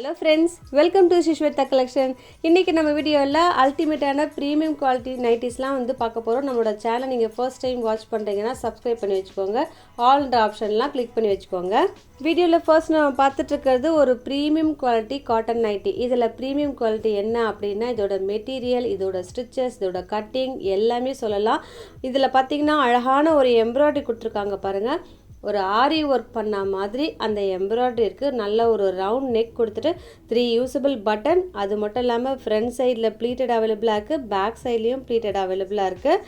Hello friends, welcome to Shweta collection. இன்றைக்கி நம்ம வீடியோவில் அல்டிமேட்டான ப்ரீமியம் குவாலிட்டி நைட்டிஸ்லாம் வந்து பார்க்க போகிறோம். நம்மளோட சேனல் நீங்கள் ஃபர்ஸ்ட் டைம் வாட்ச் பண்ணுறீங்கன்னா சப்ஸ்கிரைப் பண்ணி வச்சுக்கோங்க. ஆல்ன்ற ஆப்ஷன்லாம் கிளிக் பண்ணி வச்சுக்கோங்க. வீடியோவில் ஃபர்ஸ்ட் நம்ம பார்த்துட்டு இருக்கிறது ஒரு ப்ரீமியம் குவாலிட்டி காட்டன் நைட்டி. இதில் ப்ரீமியம் குவாலிட்டி என்ன அப்படின்னா இதோட மெட்டீரியல், இதோட ஸ்டிச்சஸ், இதோட கட்டிங் எல்லாமே சொல்லலாம். இதில் பார்த்திங்கன்னா அழகான ஒரு எம்ப்ராய்டரி கொடுத்துருக்காங்க பாருங்கள். ஒரு ஆரி ஒர்க் பண்ண மாதிரி அந்த எம்ப்ராய்டரி இருக்குது. நல்ல ஒரு ரவுண்ட் நெக் கொடுத்துட்டு 3 யூஸபிள் பட்டன். அது மட்டும் இல்லாமல் ஃப்ரண்ட் சைடில் ப்ளீட்டட் அவைலபிளாக இருக்குது, பேக் சைட்லேயும் ப்ளீட்டட் அவைலபிளாக இருக்குது.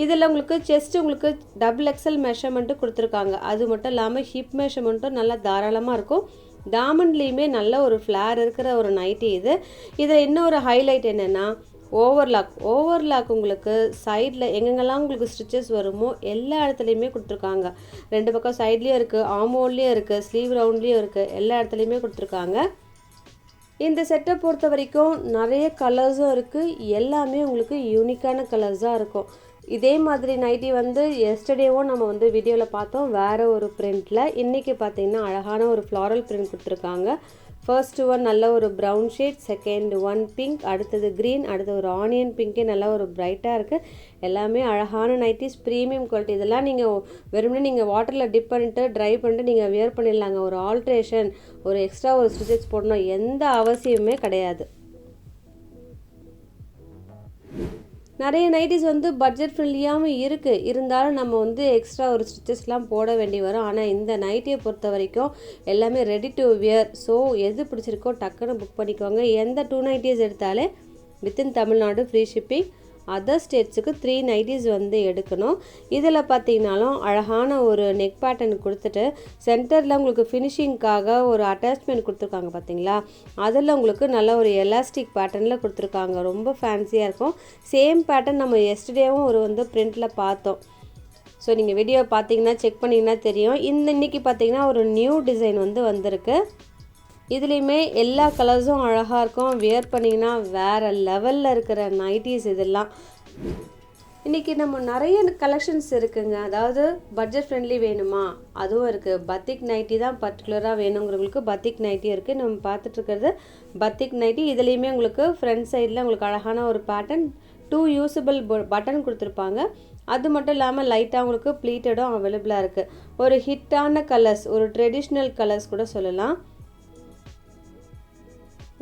இதில் உங்களுக்கு செஸ்ட் உங்களுக்கு XXL மெஷர்மெண்ட்டு கொடுத்துருக்காங்க. அது மட்டும் இல்லாமல் ஹிப் மெஷர்மெண்ட்டும் நல்லா தாராளமாக இருக்கும். டாமண்ட்லேயுமே நல்ல ஒரு ஃப்ளேர் இருக்கிற ஒரு நைட்டி இது. இதில் இன்னொரு ஹைலைட் என்னென்னா ஓவர்லாக் உங்களுக்கு சைடில் எங்கெங்கெல்லாம் உங்களுக்கு ஸ்டிச்சஸ் வருமோ எல்லா இடத்துலையுமே கொடுத்துருக்காங்க. 2 பக்கம் சைட்லேயும் இருக்குது, ஆமோல்லேயும் இருக்குது, ஸ்லீவ் ரவுண்ட்லேயும் இருக்குது, எல்லா இடத்துலையுமே கொடுத்துருக்காங்க. இந்த செட்டை பொறுத்த வரைக்கும் நிறைய கலர்ஸும் இருக்குது. எல்லாமே உங்களுக்கு யூனிக்கான கலர்ஸாக இருக்கும். இதே மாதிரி நைட்டி வந்து எஸ்டர்டேவும் நம்ம வந்து வீடியோவில் பார்த்தோம் வேறு ஒரு பிரிண்டில். இன்றைக்கி பார்த்திங்கன்னா அழகான ஒரு ஃப்ளாரல் பிரிண்ட் கொடுத்துருக்காங்க. ஃபர்ஸ்ட் ஒன் நல்ல ஒரு brown shade, second one pink, அடுத்தது க்ரீன், அடுத்தது ஒரு ஆனியன் பிங்கே நல்லா ஒரு பிரைட்டாக இருக்குது. எல்லாமே அழகான நைட்டிஸ், ப்ரீமியம் குவாலிட்டி. இதெல்லாம் நீங்கள் வெறுமனே நீங்கள் வாட்டரில் டிப் பண்ணிட்டு ட்ரை பண்ணிட்டு நீங்கள் வியர் பண்ணிடலாங்க. ஒரு ஆல்ட்ரேஷன், ஒரு எக்ஸ்ட்ரா ஒரு ஸ்டிச்சஸ் போடணும் எந்த அவசியமே கிடையாது. நிறைய நைட்டிஸ் வந்து பட்ஜெட் ஃப்ரெண்ட்லியாகவும் இருக்குது. இருந்தாலும் நம்ம வந்து எக்ஸ்ட்ரா ஒரு ஸ்டிச்சஸ்லாம் போட வேண்டி வரும். ஆனால் இந்த நைட்டியை பொறுத்த வரைக்கும் எல்லாமே ரெடி டு வியர். ஸோ எது பிடிச்சிருக்கோ டக்குன்னு புக் பண்ணிக்கோங்க. எந்த 2 நைட்டிஸ் எடுத்தாலே within Tamil Nadu free shipping. Other ஸ்டேட்ஸுக்கு 3 நைட்டிஸ் வந்து எடுக்கணும். இதில் பார்த்தீங்கன்னாலும் அழகான ஒரு நெக் பேட்டர்ன் கொடுத்துட்டு சென்டரில் உங்களுக்கு ஃபினிஷிங்காக ஒரு அட்டாச்மெண்ட் கொடுத்துருக்காங்க பார்த்தீங்களா. அதில் உங்களுக்கு நல்ல ஒரு எலாஸ்டிக் பேட்டர்னில் கொடுத்துருக்காங்க. ரொம்ப ஃபேன்சியாக இருக்கும். சேம் பேட்டர்ன் நம்ம எஸ்டர்டேவும் ஒரு வந்து பிரிண்டில் பார்த்தோம். ஸோ நீங்கள் வீடியோ பார்த்தீங்கன்னா செக் பண்ணிங்கன்னா தெரியும். இன்றைக்கி பார்த்தீங்கன்னா ஒரு நியூ டிசைன் வந்து வந்திருக்கு. இதுலேயுமே எல்லா கலர்ஸும் அழகாக இருக்கும். வியர் பண்ணிங்கன்னா வேறு லெவலில் இருக்கிற நைட்டிஸ் இதெல்லாம். இன்றைக்கி நம்ம நிறைய கலெக்ஷன்ஸ் இருக்குங்க. அதாவது பட்ஜெட் ஃப்ரெண்ட்லி வேணுமா அதுவும் இருக்குது. பத்திக் நைட்டி தான் பர்டிகுலராக வேணுங்கிறவங்களுக்கு பத்திக் நைட்டி இருக்குது. நம்ம பார்த்துட்ருக்கிறது பத்திக் நைட்டி. இதுலேயுமே உங்களுக்கு ஃப்ரண்ட் சைடில் உங்களுக்கு அழகான ஒரு பேட்டர்ன், 2 யூஸபிள் பட்டன் கொடுத்துருப்பாங்க. அது மட்டும் இல்லாமல் லைட்டாக உங்களுக்கு ப்ளீட்டடும் அவைலபிளாக இருக்குது. ஒரு ஹிட்டான கலர்ஸ், ஒரு ட்ரெடிஷ்னல் கலர்ஸ் கூட சொல்லலாம்.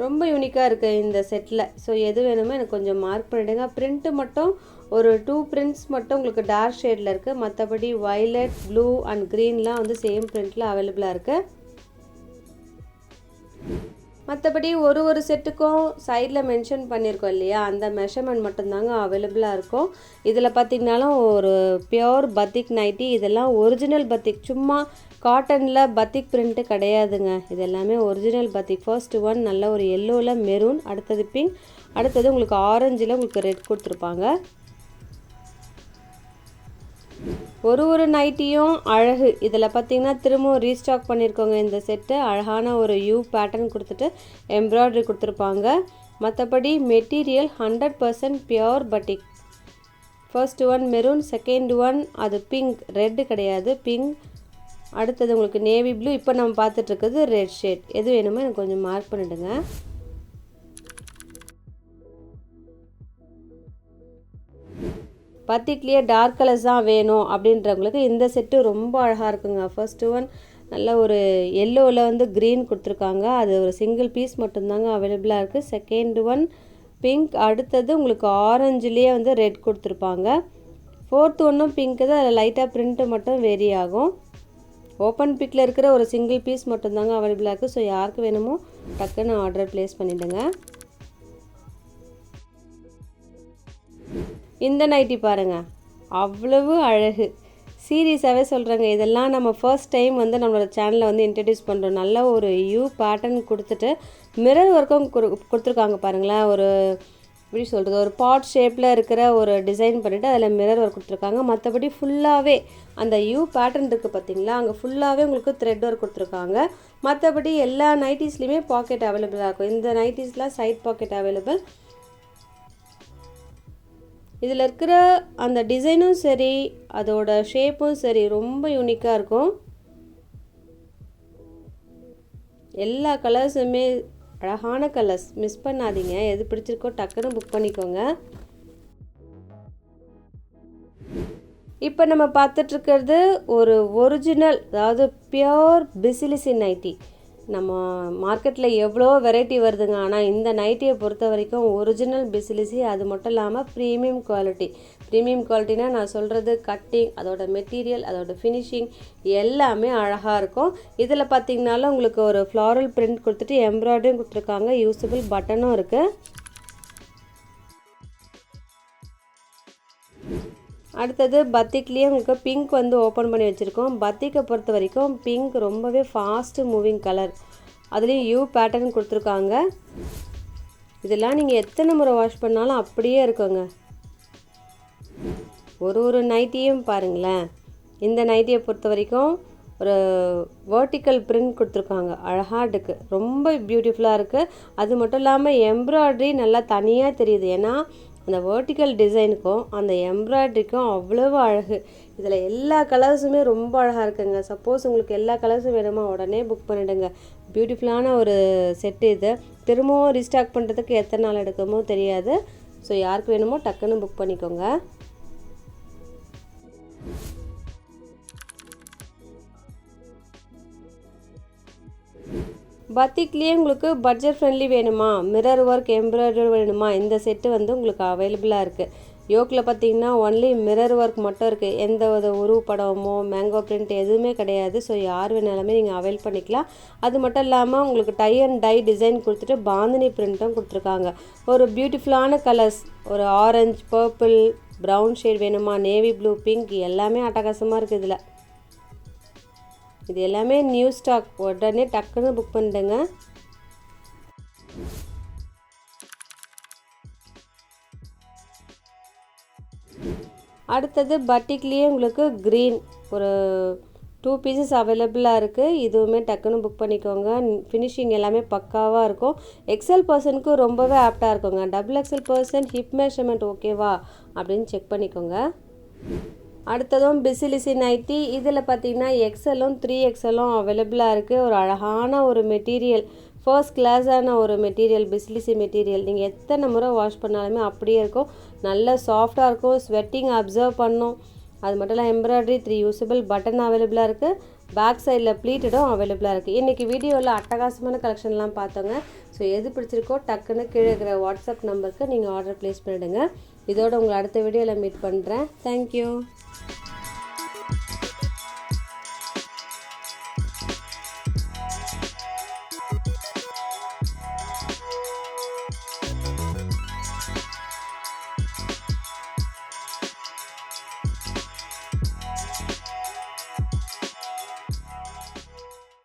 ரொம்ப யூனிக்காக இருக்குது இந்த செட்டில். ஸோ எது வேணுமோ எனக்கு கொஞ்சம் மார்க் பண்ணிவிடுங்க. பிரிண்ட்டு மட்டும் ஒரு 2 பிரிண்ட்ஸ் மட்டும் உங்களுக்கு டார்க் ஷேடில் இருக்குது. மற்றபடி வயலட், ப்ளூ அண்ட் க்ரீன்லாம் வந்து சேம் பிரிண்டில் அவைலபிளாக இருக்குது. மற்றபடி ஒரு செட்டுக்கும் சைடில் மென்ஷன் பண்ணியிருக்கோம் இல்லையா, அந்த மெஷர்மெண்ட் மட்டும்தாங்க அவைலபிளாக இருக்கும். இதில் பார்த்திங்கனாலும் ஒரு பியோர் பத்திக் நைட்டி. இதெல்லாம் ஒரிஜினல் பத்திக், சும்மா காட்டனில் பத்திக் பிரிண்ட்டு கிடையாதுங்க. இது எல்லாமே ஒரிஜினல் பத்திக். ஃபர்ஸ்ட் ஒன் நல்ல ஒரு எல்லோவில் மெரூன், அடுத்தது பிங்க், அடுத்தது உங்களுக்கு ஆரஞ்சில் உங்களுக்கு ரெட் கொடுத்துருப்பாங்க. ஒரு நைட்டியும் அழகு. இதில் பார்த்திங்கன்னா திரும்பவும் ரீஸ்டாக் பண்ணியிருக்கோங்க இந்த செட்டு. அழகான ஒரு யூ பேட்டர்ன் கொடுத்துட்டு எம்ப்ராய்டரி கொடுத்துருப்பாங்க. மற்றபடி material 100% pure பட்டிக். First one maroon, second one அது பிங்க், ரெட்டு கிடையாது, பிங்க், அடுத்தது உங்களுக்கு நேவி ப்ளூ. இப்போ நம்ம பார்த்துட்ருக்குது ரெட் ஷேட். எது வேணுமோ எனக்கு கொஞ்சம் மார்க் பண்ணிவிடுங்க. பத்திக்லேயே டார்க் கலர்ஸ் தான் வேணும் அப்படின்றவங்களுக்கு இந்த செட்டு ரொம்ப அழகாக இருக்குங்க. ஃபர்ஸ்ட் ஒன் நல்ல ஒரு எல்லோவில் வந்து க்ரீன் கொடுத்துருக்காங்க. அது ஒரு சிங்கிள் பீஸ் மட்டும்தாங்க அவைலபிளாக இருக்குது. செகண்ட் ஒன் பிங்க், அடுத்தது உங்களுக்கு ஆரஞ்சுலேயே வந்து ரெட் கொடுத்துருப்பாங்க. ஃபோர்த் ஒன்றும் பிங்க்கு தான், அதில் லைட்டாக பிரிண்ட்டு மட்டும் வேரி ஆகும். ஓப்பன் பிக்கில் இருக்கிற ஒரு சிங்கிள் பீஸ் மட்டும்தாங்க அவைலபிளாக இருக்குது. ஸோ யாருக்கு வேணுமோ டக்குன்னு ஆர்டர் ப்ளேஸ் பண்ணிவிடுங்க. இந்த நைட்டி பாருங்கள், அவ்வளவு அழகு. சீரியஸாகவே சொல்கிறேங்க. இதெல்லாம் நம்ம ஃபர்ஸ்ட் டைம் வந்து நம்மளோட சேனலில் வந்து இன்ட்ரடியூஸ் பண்ணுறோம். நல்ல ஒரு யூ பேட்டர்ன் கொடுத்துட்டு மிரர் ஒர்க்கும் கொடுத்துருக்காங்க பாருங்களேன். ஒரு எப்படி சொல்கிறது, ஒரு பாட் ஷேப்பில் இருக்கிற ஒரு டிசைன் பண்ணிவிட்டு அதில் மிரர் ஒர்க் கொடுத்துருக்காங்க. மற்றபடி ஃபுல்லாகவே அந்த யூ பேட்டர்ன் இருக்குது பார்த்தீங்களா, அங்கே ஃபுல்லாகவே உங்களுக்கு த்ரெட் ஒர்க் கொடுத்துருக்காங்க. மற்றபடி எல்லா நைட்டிஸ்லேயுமே பாக்கெட் அவைலபிளாக இருக்கும். இந்த நைட்டிஸ்லாம் சைட் பாக்கெட் அவைலபிள். இதில் இருக்கிற அந்த டிசைனும் சரி, அதோட ஷேப்பும் சரி ரொம்ப யூனிக்காக இருக்கும். எல்லா கலர்ஸுமே அழகான கலர்ஸ், மிஸ் பண்ணாதீங்க. எது பிடிச்சிருக்கோ டக்குன்னு புக் பண்ணிக்கோங்க. இப்போ நம்ம பார்த்துட்ருக்கிறது ஒரு ஒரிஜினல், அதாவது பியோர் பிசிலிசி நைட்டி. நம்ம மார்க்கெட்டில் எவ்வளோ வெரைட்டி வருதுங்க, ஆனால் இந்த நைட்டியை பொறுத்த வரைக்கும் ஒரிஜினல் பிசிலிசி. அது மட்டும் இல்லாமல் ப்ரீமியம் குவாலிட்டி. ப்ரீமியம் குவாலிட்டினா நான் சொல்கிறது கட்டிங், அதோட மெட்டீரியல், அதோட ஃபினிஷிங் எல்லாமே அழகாக இருக்கும். இதில் பார்த்திங்கனாலும் உங்களுக்கு ஒரு ஃப்ளாரல் பிரிண்ட் கொடுத்துட்டு எம்ப்ராய்டரியும் கொடுத்துருக்காங்க. யூஸபிள் பட்டனும் இருக்குது. அடுத்தது பத்திக்லேயே உங்களுக்கு பிங்க் வந்து ஓப்பன் பண்ணி வச்சுருக்கோம். பத்திக்கை பொறுத்த வரைக்கும் பிங்க் ரொம்பவே ஃபாஸ்ட்டு மூவிங் கலர். அதுலேயும் யூ பேட்டர்ன் கொடுத்துருக்காங்க. இதெல்லாம் நீங்கள் எத்தனை முறை வாஷ் பண்ணாலும் அப்படியே இருக்குங்க. ஒரு நைட்டியும் பாருங்களேன். இந்த நைட்டியை பொறுத்த வரைக்கும் ஒரு வேர்ட்டிக்கல் பிரிண்ட் கொடுத்துருக்காங்க. அழகாக இருக்குது, ரொம்ப பியூட்டிஃபுல்லாக இருக்குது. அது மட்டும் இல்லாமல் எம்ப்ராய்ட்ரி நல்லா தனியாக தெரியுது. ஏன்னா அந்த வேர்ட்டிக்கல் டிசைனுக்கும் அந்த எம்ப்ராய்ட்ரிக்கும் அவ்வளவு அழகு. இதில் எல்லா கலர்ஸுமே ரொம்ப அழகாக இருக்குங்க. சப்போஸ் உங்களுக்கு எல்லா கலர்ஸும் வேணுமா உடனே புக் பண்ணிவிடுங்க. பியூட்டிஃபுல்லான ஒரு செட்டு இது. திரும்பவும் ரீஸ்டாக் பண்ணுறதுக்கு எத்தனை நாள் எடுக்குமோ தெரியாது. ஸோ யாருக்கு வேணுமோ டக்குன்னு புக் பண்ணிக்கோங்க. பத்திக்லேயே உங்களுக்கு பட்ஜெட் ஃப்ரெண்ட்லி வேணுமா, மிரர் ஒர்க் எம்ப்ராய்டரி வேணுமா, இந்த செட்டு வந்து உங்களுக்கு அவைலபிளாக இருக்குது. யோக்கில் பார்த்தீங்கன்னா ஒன்லி மிரர் ஒர்க் மட்டும் இருக்குது. எந்த ஒரு உருவப்படமோ மேங்கோ பிரிண்ட் எதுவுமே கிடையாது. ஸோ யார் வேணாலுமே நீங்கள் அவைல் பண்ணிக்கலாம். அது மட்டும் இல்லாமல் உங்களுக்கு டை அண்ட் டை டிசைன் கொடுத்துட்டு பாந்தினி பிரிண்ட்டும் கொடுத்துருக்காங்க. ஒரு பியூட்டிஃபுல்லான கலர்ஸ், ஒரு ஆரஞ்சு, பர்பிள், ப்ரௌன் ஷேட் வேணுமா, நேவி ப்ளூ, பிங்க் எல்லாமே அட்டகாசமாக இருக்குது. இதில் இது எல்லாமே நியூ ஸ்டாக். உடனே டக்குன்னு புக் பண்ணிடுங்க. அடுத்தது பட்டிக்லேயே உங்களுக்கு க்ரீன் ஒரு 2 பீசஸ் அவைலபிளாக இருக்குது. இதுவுமே டக்குன்னு புக் பண்ணிக்கோங்க. ஃபினிஷிங் எல்லாமே பக்காவாக இருக்கும். எக்ஸல் பர்சனுக்கு ரொம்பவே ஆப்டாக இருக்குங்க. XXL பர்சன் ஹிப் மெஷர்மெண்ட் ஓகேவா அப்படின்னு செக் பண்ணிக்கோங்க. அடுத்ததும் பிசிலிசி நைட்டி. இதில் பார்த்தீங்கன்னா எக்ஸலும் 3XLம் அவைலபிளாக இருக்குது. ஒரு அழகான ஒரு மெட்டீரியல், ஃபர்ஸ்ட் கிளாஸான ஒரு மெட்டீரியல், பிசிலிசி மெட்டீரியல். நீங்கள் எத்தனை முறை வாஷ் பண்ணாலுமே அப்படியே இருக்கும். நல்ல சாஃப்டாக இருக்கும். ஸ்வெட்டிங் அப்சர்வ் பண்ணும். அது மட்டும் இல்லை எம்ப்ராய்டரி 3 யூஸபிள் பட்டன் அவைலபிளாக இருக்குது. பேக் சைடில் ப்ளீட்டடும் அவைலபிளாக இருக்குது. இன்றைக்கி வீடியோவில் அட்டகாசமான கலெக்ஷன்லாம் பார்த்தோங்க. ஸோ எது பிடிச்சிருக்கோ டக்குன்னு கீழே இருக்கிற வாட்ஸ்அப் நம்பருக்கு நீங்கள் ஆர்டர் ப்ளேஸ் பண்ணிவிடுங்க. இதோட உங்களை அடுத்த வீடியோவில் மீட் பண்ணுறேன். தேங்க்யூ.